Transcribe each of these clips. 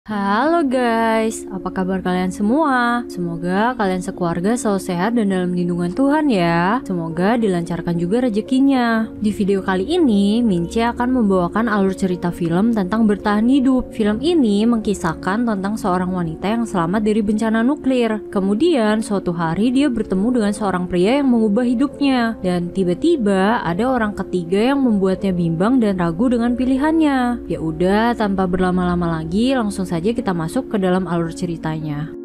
Halo guys, apa kabar kalian semua? Semoga kalian sekeluarga selalu sehat dan dalam lindungan Tuhan ya. Semoga dilancarkan juga rezekinya. Di video kali ini, Mince akan membawakan alur cerita film tentang bertahan hidup. Film ini mengkisahkan tentang seorang wanita yang selamat dari bencana nuklir. Kemudian suatu hari dia bertemu dengan seorang pria yang mengubah hidupnya. Dan tiba-tiba ada orang ketiga yang membuatnya bimbang dan ragu dengan pilihannya. Ya udah, tanpa berlama-lama lagi, langsung saja kita masuk ke dalam alur ceritanya.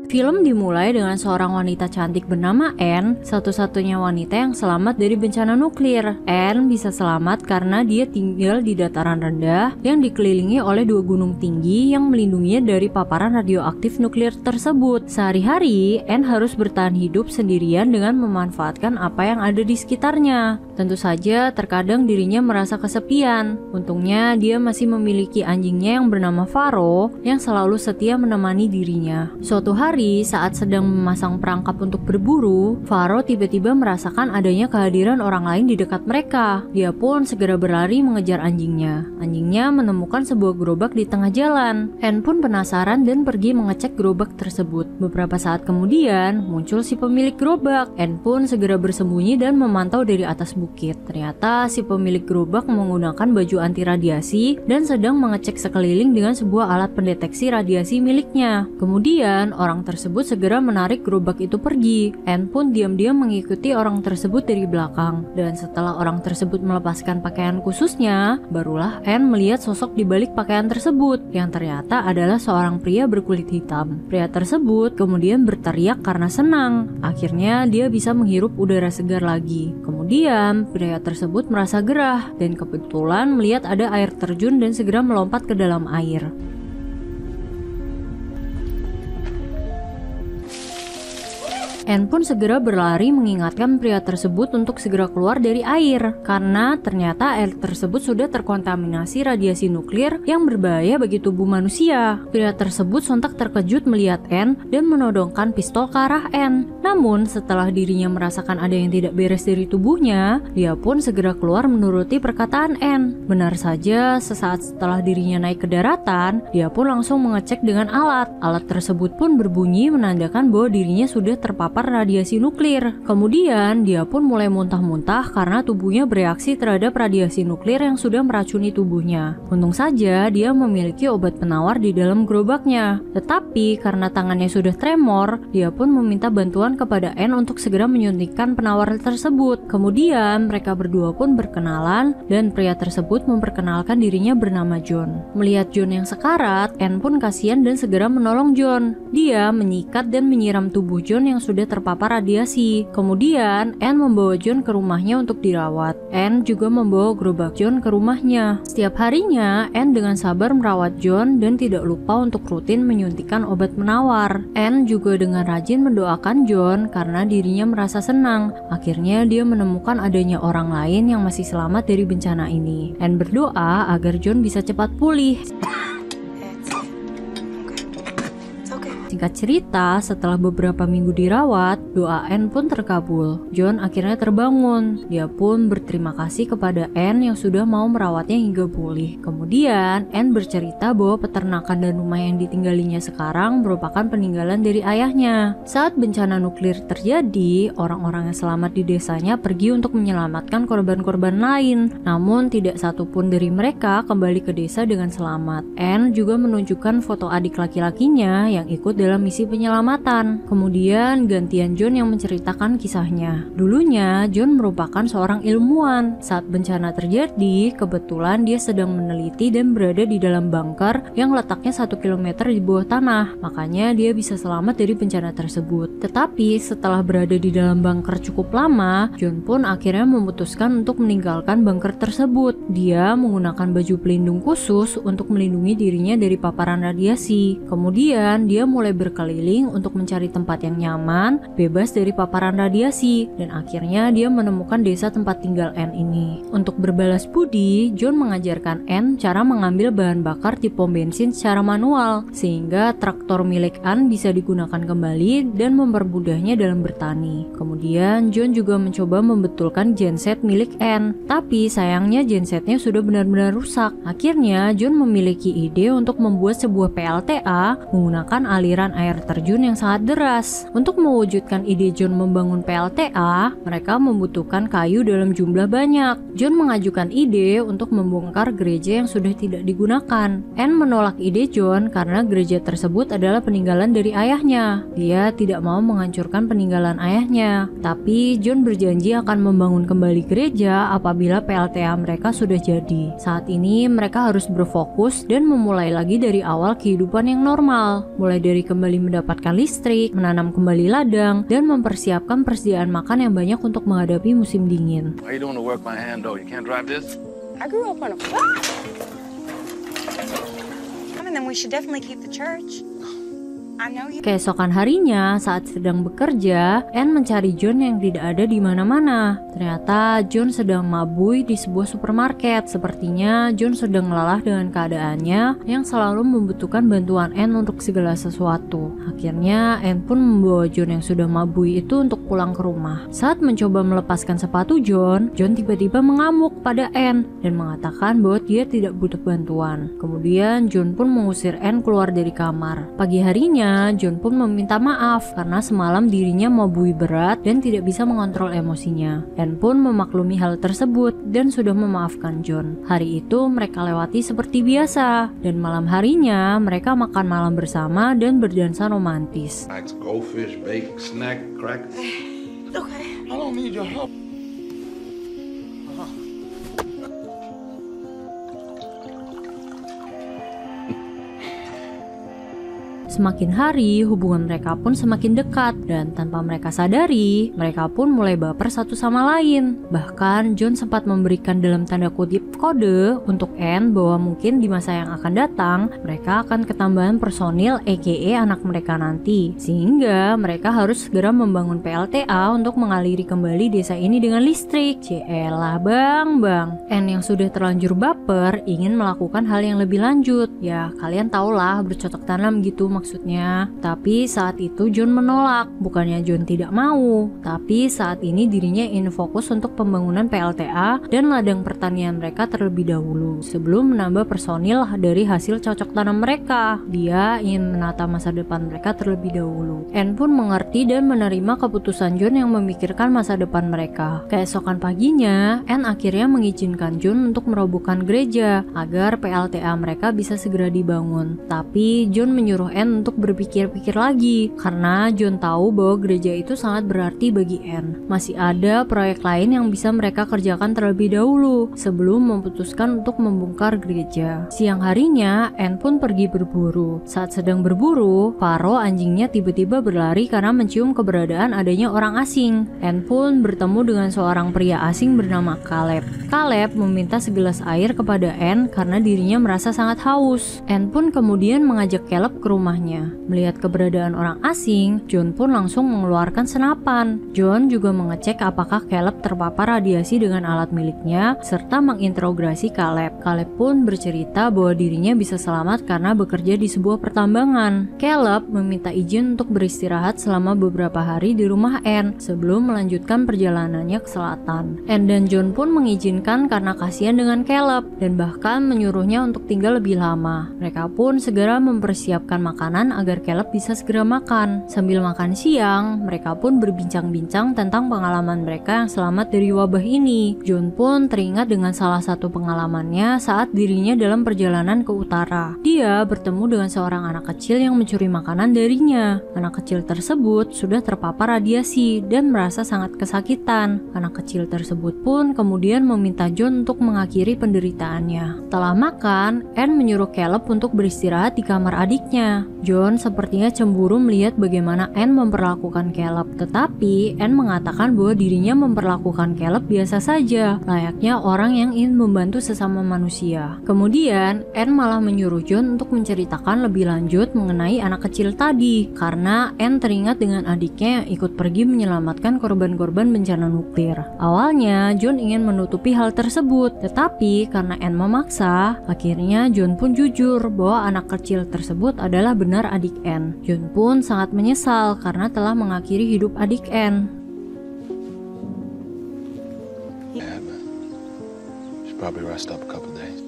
Film dimulai dengan seorang wanita cantik bernama Anne, satu-satunya wanita yang selamat dari bencana nuklir. Anne bisa selamat karena dia tinggal di dataran rendah yang dikelilingi oleh dua gunung tinggi yang melindunginya dari paparan radioaktif nuklir tersebut. Sehari-hari, Anne harus bertahan hidup sendirian dengan memanfaatkan apa yang ada di sekitarnya. Tentu saja, terkadang dirinya merasa kesepian. Untungnya, dia masih memiliki anjingnya yang bernama Faro yang selalu setia menemani dirinya. Suatu hari, saat sedang memasang perangkap untuk berburu, Faro tiba-tiba merasakan adanya kehadiran orang lain di dekat mereka. Dia pun segera berlari mengejar anjingnya. Anjingnya menemukan sebuah gerobak di tengah jalan. Anne pun penasaran dan pergi mengecek gerobak tersebut. Beberapa saat kemudian, muncul si pemilik gerobak. Anne pun segera bersembunyi dan memantau dari atas bukit. Ternyata si pemilik gerobak menggunakan baju anti radiasi dan sedang mengecek sekeliling dengan sebuah alat pendeteksi radiasi miliknya. Kemudian, orang tersebut segera menarik gerobak itu pergi. Anne pun diam-diam mengikuti orang tersebut dari belakang. Dan setelah orang tersebut melepaskan pakaian khususnya, barulah Anne melihat sosok di balik pakaian tersebut, yang ternyata adalah seorang pria berkulit hitam. Pria tersebut kemudian berteriak karena senang. Akhirnya dia bisa menghirup udara segar lagi. Kemudian pria tersebut merasa gerah dan kebetulan melihat ada air terjun dan segera melompat ke dalam air. Anne pun segera berlari mengingatkan pria tersebut untuk segera keluar dari air, karena ternyata air tersebut sudah terkontaminasi radiasi nuklir yang berbahaya bagi tubuh manusia. Pria tersebut sontak terkejut melihat Anne dan menodongkan pistol ke arah Anne. Namun setelah dirinya merasakan ada yang tidak beres dari tubuhnya, dia pun segera keluar menuruti perkataan Anne. Benar saja, sesaat setelah dirinya naik ke daratan, dia pun langsung mengecek dengan alat. Alat tersebut pun berbunyi menandakan bahwa dirinya sudah terpapar radiasi nuklir. Kemudian dia pun mulai muntah-muntah karena tubuhnya bereaksi terhadap radiasi nuklir yang sudah meracuni tubuhnya. Untung saja dia memiliki obat penawar di dalam gerobaknya. Tetapi karena tangannya sudah tremor, dia pun meminta bantuan kepada Anne untuk segera menyuntikkan penawar tersebut. Kemudian mereka berdua pun berkenalan dan pria tersebut memperkenalkan dirinya bernama John. Melihat John yang sekarat, Anne pun kasihan dan segera menolong John. Dia menyikat dan menyiram tubuh John yang sudah terpapar radiasi. Kemudian Anne membawa John ke rumahnya untuk dirawat. Anne juga membawa gerobak John ke rumahnya. Setiap harinya Anne dengan sabar merawat John dan tidak lupa untuk rutin menyuntikkan obat penawar. Anne juga dengan rajin mendoakan John karena dirinya merasa senang. Akhirnya dia menemukan adanya orang lain yang masih selamat dari bencana ini. Anne berdoa agar John bisa cepat pulih. Singkat cerita, setelah beberapa minggu dirawat, doa Anne pun terkabul. John akhirnya terbangun. Dia pun berterima kasih kepada Anne yang sudah mau merawatnya hingga pulih. Kemudian, Anne bercerita bahwa peternakan dan rumah yang ditinggalinya sekarang merupakan peninggalan dari ayahnya. Saat bencana nuklir terjadi, orang-orang yang selamat di desanya pergi untuk menyelamatkan korban-korban lain. Namun, tidak satupun dari mereka kembali ke desa dengan selamat. Anne juga menunjukkan foto adik laki-lakinya yang ikut dalam misi penyelamatan. Kemudian gantian John yang menceritakan kisahnya. Dulunya John merupakan seorang ilmuwan. Saat bencana terjadi, kebetulan dia sedang meneliti dan berada di dalam bunker yang letaknya 1 km di bawah tanah. Makanya dia bisa selamat dari bencana tersebut. Tetapi setelah berada di dalam bunker cukup lama, John pun akhirnya memutuskan untuk meninggalkan bunker tersebut. Dia menggunakan baju pelindung khusus untuk melindungi dirinya dari paparan radiasi. Kemudian dia mulai mulai berkeliling untuk mencari tempat yang nyaman, bebas dari paparan radiasi, dan akhirnya dia menemukan desa tempat tinggal Anne ini. Untuk berbalas budi, John mengajarkan Anne cara mengambil bahan bakar di pom bensin secara manual, sehingga traktor milik Anne bisa digunakan kembali dan mempermudahnya dalam bertani. Kemudian John juga mencoba membetulkan genset milik Anne, tapi sayangnya gensetnya sudah benar-benar rusak. Akhirnya John memiliki ide untuk membuat sebuah PLTA menggunakan aliran air terjun yang sangat deras. Untuk mewujudkan ide John membangun PLTA, mereka membutuhkan kayu dalam jumlah banyak. John mengajukan ide untuk membongkar gereja yang sudah tidak digunakan. Anne menolak ide John karena gereja tersebut adalah peninggalan dari ayahnya. Dia tidak mau menghancurkan peninggalan ayahnya. Tapi John berjanji akan membangun kembali gereja apabila PLTA mereka sudah jadi. Saat ini mereka harus berfokus dan memulai lagi dari awal kehidupan yang normal. Mulai dari kembali mendapatkan listrik, menanam kembali ladang, dan mempersiapkan persediaan makan yang banyak untuk menghadapi musim dingin. Why you doing the work by hand though? You can't drive this? I grew up on a farm. And then we should definitely keep the church. I know you. Keesokan harinya, saat sedang bekerja, Anne mencari John yang tidak ada di mana-mana. Ternyata John sedang mabui di sebuah supermarket. Sepertinya John sedang lelah dengan keadaannya yang selalu membutuhkan bantuan Anne untuk segala sesuatu. Akhirnya Anne pun membawa John yang sudah mabui itu untuk pulang ke rumah. Saat mencoba melepaskan sepatu John tiba-tiba mengamuk pada Anne dan mengatakan bahwa dia tidak butuh bantuan. Kemudian John pun mengusir Anne keluar dari kamar. Pagi harinya John pun meminta maaf karena semalam dirinya mabui berat dan tidak bisa mengontrol emosinya. Anne pun memaklumi hal tersebut dan sudah memaafkan John. Hari itu mereka lewati seperti biasa dan malam harinya mereka makan malam bersama dan berdansa romantis. Goldfish, bacon, snack, crackers. Okay. I don't need your help. Semakin hari, hubungan mereka pun semakin dekat dan tanpa mereka sadari, mereka pun mulai baper satu sama lain. Bahkan John sempat memberikan dalam tanda kutip kode untuk Anne bahwa mungkin di masa yang akan datang, mereka akan ketambahan personil aka anak mereka nanti. Sehingga mereka harus segera membangun PLTA untuk mengaliri kembali desa ini dengan listrik. Cielah bang. Anne yang sudah terlanjur baper ingin melakukan hal yang lebih lanjut. Ya kalian tahulah bercocok tanam gitu maksudnya. Tapi saat itu John menolak. Bukannya John tidak mau, tapi saat ini dirinya ingin fokus untuk pembangunan PLTA dan ladang pertanian mereka terlebih dahulu sebelum menambah personil dari hasil cocok tanam mereka. Dia ingin menata masa depan mereka terlebih dahulu. Anne pun mengerti dan menerima keputusan John yang memikirkan masa depan mereka. Keesokan paginya, Anne akhirnya mengizinkan John untuk merobohkan gereja agar PLTA mereka bisa segera dibangun. Tapi John menyuruh Anne untuk berpikir-pikir lagi karena John tahu bahwa gereja itu sangat berarti bagi Anne. Masih ada proyek lain yang bisa mereka kerjakan terlebih dahulu sebelum memutuskan untuk membongkar gereja. Siang harinya Anne pun pergi berburu. Saat sedang berburu, Faro anjingnya tiba-tiba berlari karena mencium keberadaan adanya orang asing. Anne pun bertemu dengan seorang pria asing bernama Caleb. Caleb meminta segelas air kepada Anne karena dirinya merasa sangat haus. Anne pun kemudian mengajak Caleb ke rumahnya. Melihat keberadaan orang asing, John pun langsung mengeluarkan senapan. John juga mengecek apakah Caleb terpapar radiasi dengan alat miliknya, serta menginterogasi Caleb. Caleb pun bercerita bahwa dirinya bisa selamat karena bekerja di sebuah pertambangan. Caleb meminta izin untuk beristirahat selama beberapa hari di rumah Anne sebelum melanjutkan perjalanannya ke selatan. Anne dan John pun mengizinkan karena kasihan dengan Caleb dan bahkan menyuruhnya untuk tinggal lebih lama. Mereka pun segera mempersiapkan makanan agar Caleb bisa segera makan. Sambil makan siang, mereka pun berbincang-bincang tentang pengalaman mereka yang selamat dari wabah ini. John pun teringat dengan salah satu pengalamannya saat dirinya dalam perjalanan ke utara. Dia bertemu dengan seorang anak kecil yang mencuri makanan darinya. Anak kecil tersebut sudah terpapar radiasi dan merasa sangat kesakitan. Anak kecil tersebut pun kemudian meminta John untuk mengakhiri penderitaannya. Setelah makan, Anne menyuruh Caleb untuk beristirahat di kamar adiknya. John sepertinya cemburu melihat bagaimana Anne memperlakukan Caleb, tetapi Anne mengatakan bahwa dirinya memperlakukan Caleb biasa saja, layaknya orang yang ingin membantu sesama manusia. Kemudian Anne malah menyuruh John untuk menceritakan lebih lanjut mengenai anak kecil tadi, karena Anne teringat dengan adiknya yang ikut pergi menyelamatkan korban-korban bencana nuklir. Awalnya John ingin menutupi hal tersebut, tetapi karena Anne memaksa, akhirnya John pun jujur bahwa anak kecil tersebut adalah benar adik Anne. John pun sangat menyesal karena telah mengakhiri hidup adik Anne. Yeah, but should probably rest up a couple days.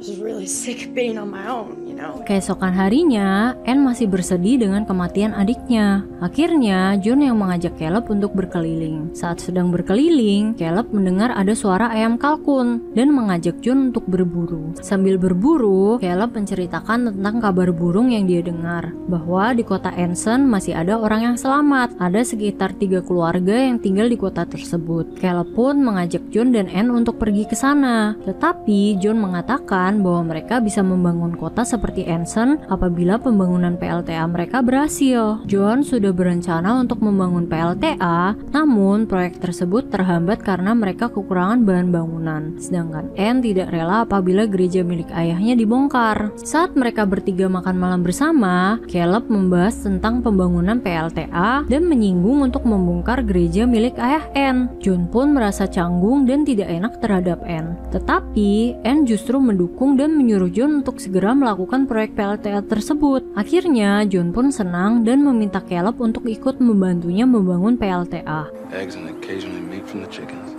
I was really sick of being on my own, you know. Keesokan harinya, Anne masih bersedih dengan kematian adiknya. Akhirnya, John yang mengajak Caleb untuk berkeliling. Saat sedang berkeliling, Caleb mendengar ada suara ayam kalkun dan mengajak John untuk berburu. Sambil berburu, Caleb menceritakan tentang kabar burung yang dia dengar, bahwa di kota Anson masih ada orang yang selamat. Ada sekitar 3 keluarga yang tinggal di kota tersebut. Caleb pun mengajak John dan Anne untuk pergi ke sana. Tetapi John mengatakan bahwa mereka bisa membangun kota seperti Anson apabila pembangunan PLTA mereka berhasil. John sudah berencana untuk membangun PLTA, namun proyek tersebut terhambat karena mereka kekurangan bahan bangunan. Sedangkan Anne tidak rela apabila gereja milik ayahnya dibongkar. Saat mereka bertiga makan malam bersama, Caleb membahas tentang pembangunan PLTA dan menyinggung untuk membongkar gereja milik ayah Anne. John pun merasa canggung dan tidak enak terhadap Anne. Tetapi Anne justru mendukung dan menyuruh John untuk segera melakukan proyek PLTA tersebut. Akhirnya John pun senang dan meminta Caleb untuk ikut membantunya membangun PLTA. Eggs and occasionally meat from the chickens.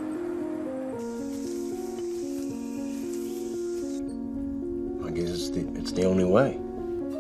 I guess it's the only way.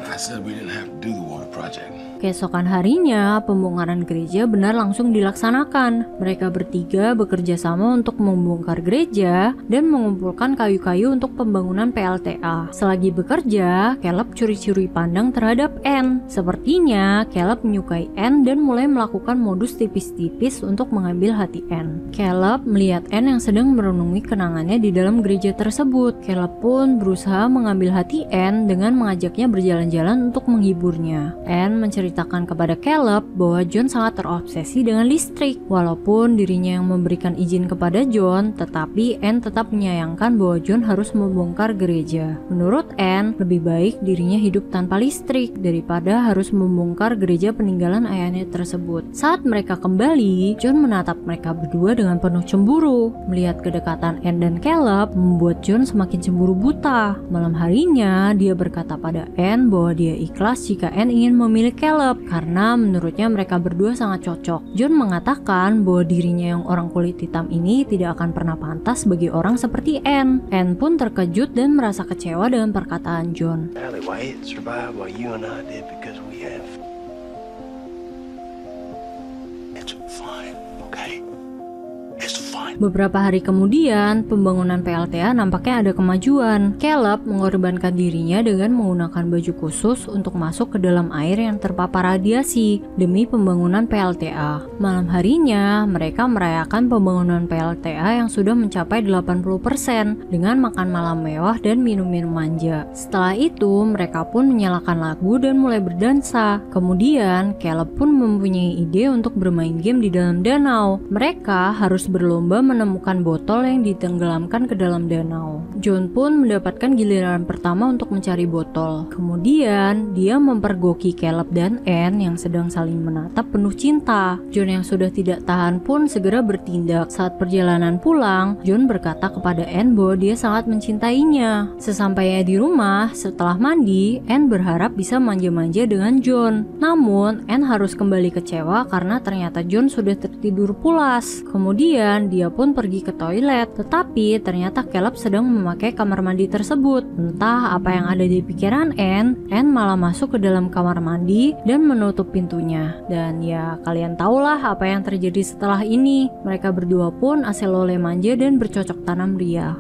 I said we didn't have to do the water project. Keesokan harinya, pembongkaran gereja benar langsung dilaksanakan. Mereka bertiga bekerja sama untuk membongkar gereja dan mengumpulkan kayu-kayu untuk pembangunan PLTA. Selagi bekerja, Caleb curi-curi pandang terhadap Anne. Sepertinya, Caleb menyukai Anne dan mulai melakukan modus tipis-tipis untuk mengambil hati Anne. Caleb melihat Anne yang sedang merenungi kenangannya di dalam gereja tersebut. Caleb pun berusaha mengambil hati Anne dengan mengajaknya berjalan-jalan untuk menghiburnya. Anne menceritakan kepada Caleb bahwa John sangat terobsesi dengan listrik. Walaupun dirinya yang memberikan izin kepada John, tetapi Anne tetap menyayangkan bahwa John harus membongkar gereja. Menurut Anne, lebih baik dirinya hidup tanpa listrik daripada harus membongkar gereja peninggalan ayahnya tersebut. Saat mereka kembali, John menatap mereka berdua dengan penuh cemburu. Melihat kedekatan Anne dan Caleb membuat John semakin cemburu buta. Malam harinya, dia berkata pada Anne bahwa dia ikhlas jika Anne ingin memilih Caleb karena menurutnya mereka berdua sangat cocok. John mengatakan bahwa dirinya yang orang kulit hitam ini tidak akan pernah pantas bagi orang seperti Anne. Anne pun terkejut dan merasa kecewa dengan perkataan John. Allie, why it survived what you and I did because we have. It's fine, okay? It's fine. Beberapa hari kemudian, pembangunan PLTA nampaknya ada kemajuan. Caleb mengorbankan dirinya dengan menggunakan baju khusus untuk masuk ke dalam air yang terpapar radiasi demi pembangunan PLTA. Malam harinya, mereka merayakan pembangunan PLTA yang sudah mencapai 80% dengan makan malam mewah dan minum-minum manja. Setelah itu, mereka pun menyalakan lagu dan mulai berdansa. Kemudian, Caleb pun mempunyai ide untuk bermain game di dalam danau. Mereka harus berlomba menemukan botol yang ditenggelamkan ke dalam danau. John pun mendapatkan giliran pertama untuk mencari botol. Kemudian, dia mempergoki Caleb dan Anne yang sedang saling menatap penuh cinta. John yang sudah tidak tahan pun segera bertindak. Saat perjalanan pulang, John berkata kepada Anne bahwa dia sangat mencintainya. Sesampainya di rumah, setelah mandi, Anne berharap bisa manja-manja dengan John. Namun, Anne harus kembali kecewa karena ternyata John sudah tertidur pulas. Kemudian, dia pun pergi ke toilet, tetapi ternyata Caleb sedang memakai kamar mandi tersebut. Entah apa yang ada di pikiran Anne malah masuk ke dalam kamar mandi dan menutup pintunya. Dan ya, kalian tahulah apa yang terjadi setelah ini. Mereka berdua pun asal oleh manja dan bercocok tanam ria.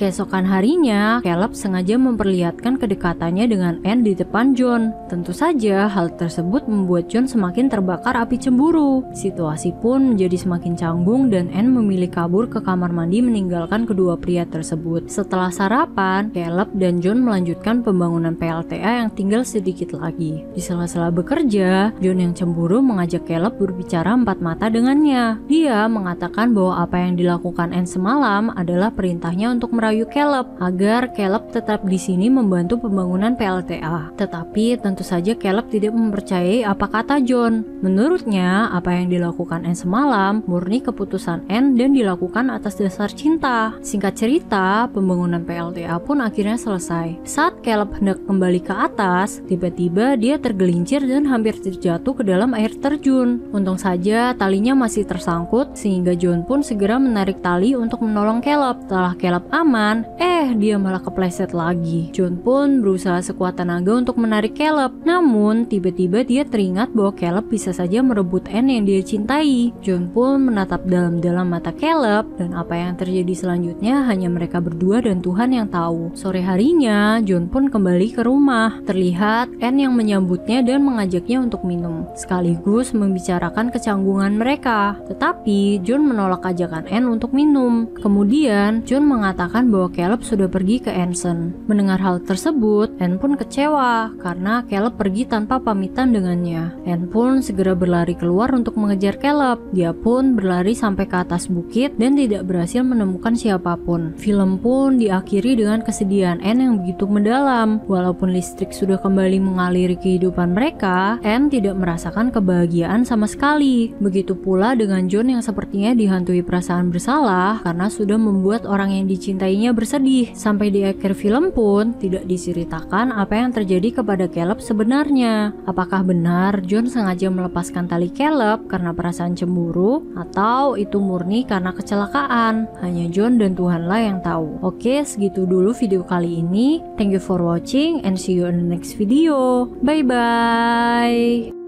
Keesokan harinya, Caleb sengaja memperlihatkan kedekatannya dengan Anne di depan John. Tentu saja hal tersebut membuat John semakin terbakar api cemburu. Situasi pun menjadi semakin canggung dan Anne memilih kabur ke kamar mandi meninggalkan kedua pria tersebut. Setelah sarapan, Caleb dan John melanjutkan pembangunan PLTA yang tinggal sedikit lagi. Di sela-sela bekerja, John yang cemburu mengajak Caleb berbicara empat mata dengannya. Dia mengatakan bahwa apa yang dilakukan Anne semalam adalah perintahnya untuk merayu Caleb agar Caleb tetap di sini membantu pembangunan PLTA. Tetapi tentu saja Caleb tidak mempercayai apa kata John. Menurutnya, apa yang dilakukan Anne semalam murni keputusan Anne dan dilakukan atas dasar cinta. Singkat cerita, pembangunan PLTA pun akhirnya selesai. Saat Caleb hendak kembali ke atas, tiba-tiba dia tergelincir dan hampir terjatuh ke dalam air terjun. Untung saja talinya masih tersangkut sehingga John pun segera menarik tali untuk menolong Caleb. Setelah Caleb aman, dia malah kepleset lagi. John pun berusaha sekuat tenaga untuk menarik Caleb. Namun, tiba-tiba dia teringat bahwa Caleb bisa saja merebut Anne yang dia cintai. John pun menatap dalam-dalam mata Caleb dan apa yang terjadi selanjutnya hanya mereka berdua dan Tuhan yang tahu. Sore harinya, John pun kembali ke rumah. Terlihat Anne yang menyambutnya dan mengajaknya untuk minum, sekaligus membicarakan kecanggungan mereka. Tetapi, John menolak ajakan Anne untuk minum. Kemudian, John mengatakan bahwa Caleb sudah pergi ke Anson. Mendengar hal tersebut, Anne pun kecewa karena Caleb pergi tanpa pamitan dengannya. Anne pun segera berlari keluar untuk mengejar Caleb. Dia pun berlari sampai ke atas bukit dan tidak berhasil menemukan siapapun. Film pun diakhiri dengan kesedihan Anne yang begitu mendalam. Walaupun listrik sudah kembali mengaliri kehidupan mereka, Anne tidak merasakan kebahagiaan sama sekali. Begitu pula dengan John yang sepertinya dihantui perasaan bersalah karena sudah membuat orang yang dicintainya bersedih. Sampai di akhir film pun tidak diceritakan apa yang terjadi kepada Caleb sebenarnya. Apakah benar John sengaja melepaskan tali Caleb karena perasaan cemburu, atau itu murni karena kecelakaan? Hanya John dan Tuhanlah yang tahu. Oke, segitu dulu video kali ini. Thank you for watching and see you in the next video. Bye bye.